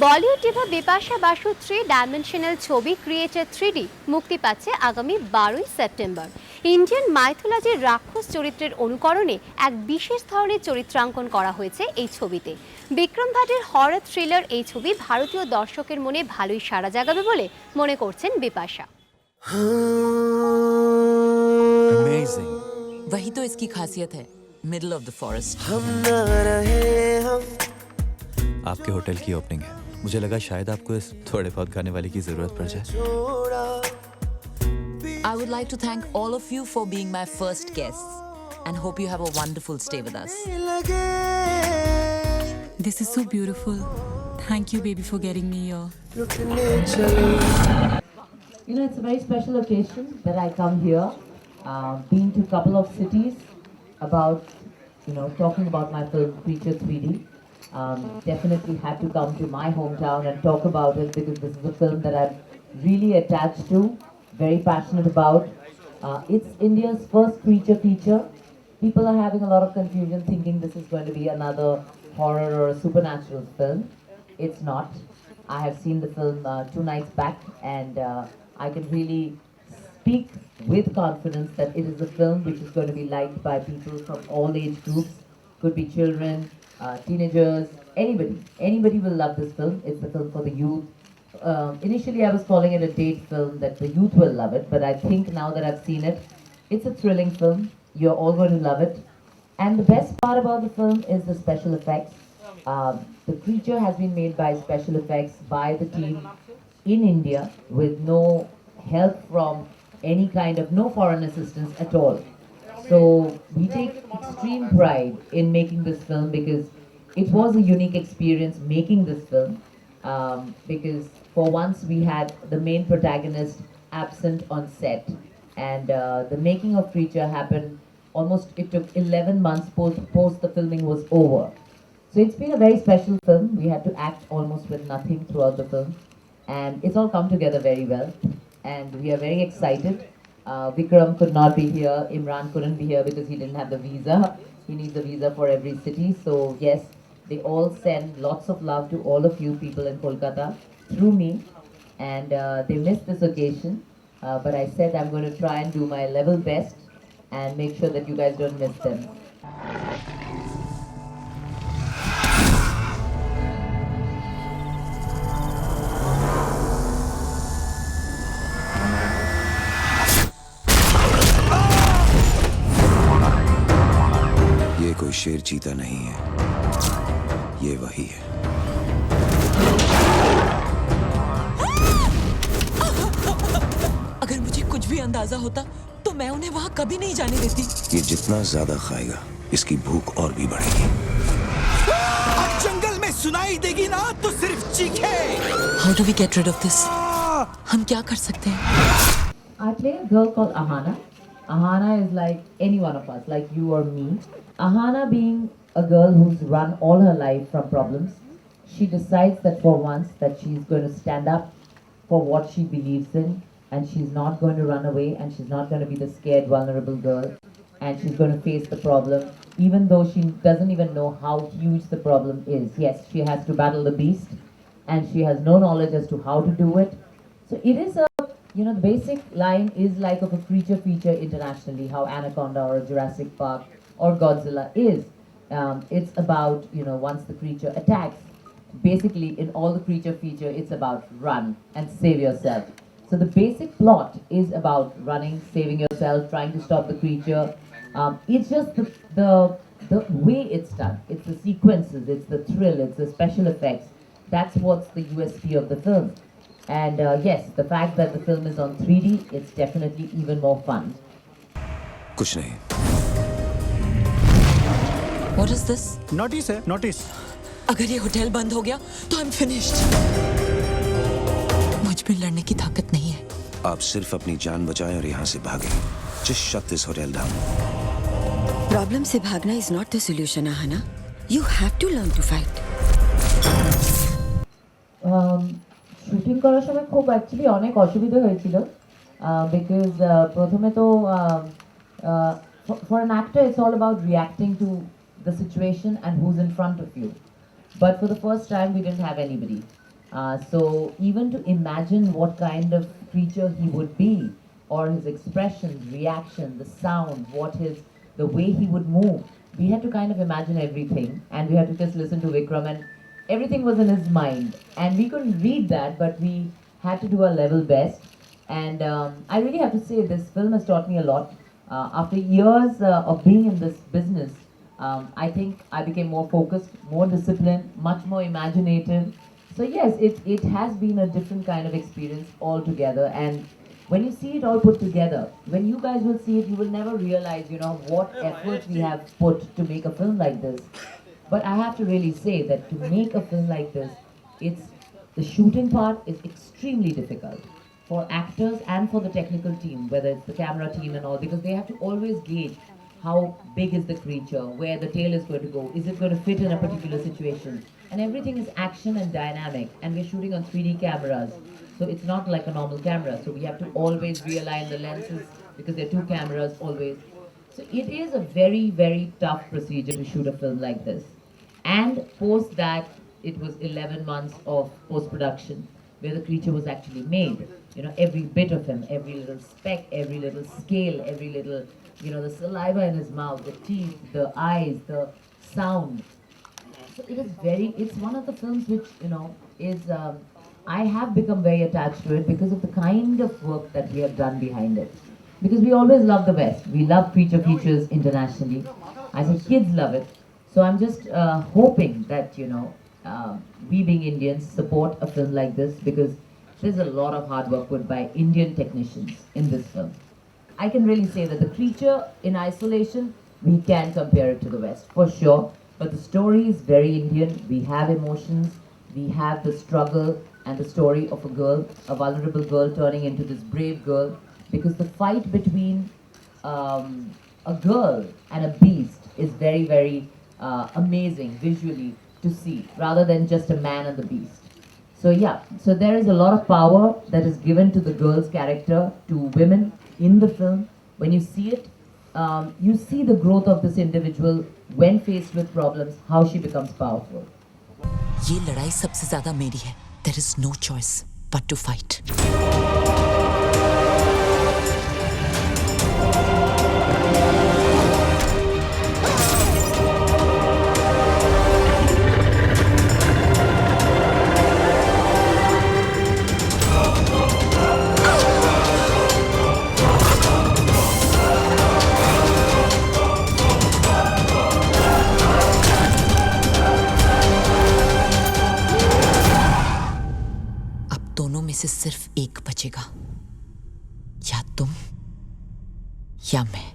Bollywood Diva Bipasha Basu 3 dimensional ছবি creature 3D মুক্তি পাচ্ছে আগামী 12ই সেপ্টেম্বর। ইন্ডিয়ান মাইথোলজির রাক্ষস চরিত্রের অনুকরণে এক বিশেষ ধরনের চরিত্রাঙ্কন করা হয়েছে এই ছবিতে। বিক্রম ভাটের হরর থ্রিলার এই ছবি ভারতীয় দর্শকের মনে ভালোই সাড়া জাগাবে বলে মনে করছেন বিপাশা। Amazing. वही तो इसकी खासियत है, मिडल ऑफ द फॉरेस्ट। आपके होटल की ओपनिंग है, मुझे लगा शायद आपको इस थोड़े बहुत गाने वाले की जरूरत पड़ जाए। I would like to thank all of you for being my first guests and hope you have a wonderful stay with us. This is so beautiful. Thank you, baby, for getting me here. You know, it's a very special occasion that I come here. Been to a couple of cities about, talking about my film Creature 3D. Definitely had to come to my hometown and talk about it because this is a film that I'm really attached to, very passionate about. It's India's first creature feature. People are having a lot of confusion thinking this is going to be another horror or a supernatural film. It's not. I have seen the film 2 nights back and I can really speak with confidence that it is a film which is going to be liked by people from all age groups. Could be children, teenagers, anybody will love this film. It's a film for the youth. Initially I was calling it a date film that the youth will love it, but I think now that I've seen it, it's a thrilling film. You're all going to love it. And the best part about the film is the special effects. The creature has been made by special effects by the team in India with no help from any kind of, no foreign assistance at all. So we take extreme pride in making this film because it was a unique experience making this film, because for once we had the main protagonist absent on set, and the making of Creature happened almost, it took 11 months post the filming was over. So it's been a very special film. We had to act almost with nothing throughout the film, and it's all come together very well, and we are very excited. Vikram could not be here, Imran couldn't be here because he didn't have the visa. He needs a visa for every city. So yes, they all send lots of love to all of you people in Kolkata through me, and they missed this occasion, but I said I'm going to try and do my level best and make sure that you guys don't miss them. ये कोई शेर चीता नहीं है, ये वही है। अगर मुझे कुछ भी अंदाजा होता तो मैं उन्हें वहाँ कभी नहीं जाने देती। ये जितना ज्यादा खाएगा इसकी भूख और भी बढ़ेगी। अब जंगल में सुनाई देगी ना तो सिर्फ चीखे। How do we get rid of this? हम क्या कर सकते हैं? I play a girl called Ahana. Ahana is like any one of us, like you or me. Ahana being a girl who's run all her life from problems, she decides that for once that she's going to stand up for what she believes in, and she's not going to run away, and she's not going to be the scared, vulnerable girl, and she's going to face the problem, even though she doesn't even know how huge the problem is. Yes, she has to battle the beast, and she has no knowledge as to how to do it. So it is a, the basic line is like of a creature feature internationally, how Anaconda or Jurassic Park or Godzilla is. It's about, once the creature attacks, basically in all the creature feature, it's about run and save yourself. So the basic plot is about running, saving yourself, trying to stop the creature. It's just the way it's done. It's the sequences, it's the thrill, it's the special effects. That's what's the USP of the film. And yes, the fact that the film is on 3D, it's definitely even more fun. कुछ नहीं। What is this? Notice है, notice. अगर ये hotel बंद हो गया तो I'm finished. मुझ में लड़ने की ताकत नहीं है। आप सिर्फ अपनी जान बचाएं और यहाँ से भागें। Just shut this hotel down. Problem से भागना is not the solution, Ahana. You have to learn to fight. Shooting করার সময় খুব অ্যাকচুয়ালি অনেক অসুবিধা হয়েছিল, বিকজ প্রথমে তো for an actor it's all about reacting to the situation and who's in front of you. But for the first time we didn't have anybody. So even to imagine what kind of creature he would be, or his expressions, reaction, the sound, the way he would move, we had to kind of imagine everything, and we had to just listen to Vikram, and everything was in his mind, and we couldn't read that, but we had to do our level best. And I really have to say, this film has taught me a lot. After years of being in this business, I think I became more focused, more disciplined, much more imaginative. So yes, it has been a different kind of experience altogether. And when you see it all put together, when you guys will see it, you will never realize, what effort we have put to make a film like this. But I have to really say that to make a film like this, the shooting part is extremely difficult for actors and for the technical team, whether it's the camera team and all, because they have to always gauge how big is the creature, where the tail is going to go, is it going to fit in a particular situation. And everything is action and dynamic, and we're shooting on 3D cameras. So it's not like a normal camera. So we have to always realign the lenses because there are two cameras always. So it is a very, very tough procedure to shoot a film like this. And post that, it was 11 months of post-production where the creature was actually made. Every bit of him, every little speck, every little scale, every little, the saliva in his mouth, the teeth, the eyes, the sound. So it's one of the films which, is, I have become very attached to it because of the kind of work that we have done behind it. Because we always love the West. We love creature features internationally. I say kids love it. So I'm just hoping that, we being Indians support a film like this, because there's a lot of hard work put by Indian technicians in this film. I can really say that the creature in isolation, we can compare it to the West, for sure. But the story is very Indian. We have emotions. We have the struggle and the story of a girl, a vulnerable girl turning into this brave girl. Because the fight between a girl and a beast is very, very amazing visually to see, rather than just a man and the beast. So yeah, so there is a lot of power that is given to the girl's character, to women in the film. When you see it, you see the growth of this individual when faced with problems, how she becomes powerful. ये लड़ाई सबसे ज़्यादा मेरी है. There is no choice but to fight. दोनों में से सिर्फ एक बचेगा, या तुम या मैं.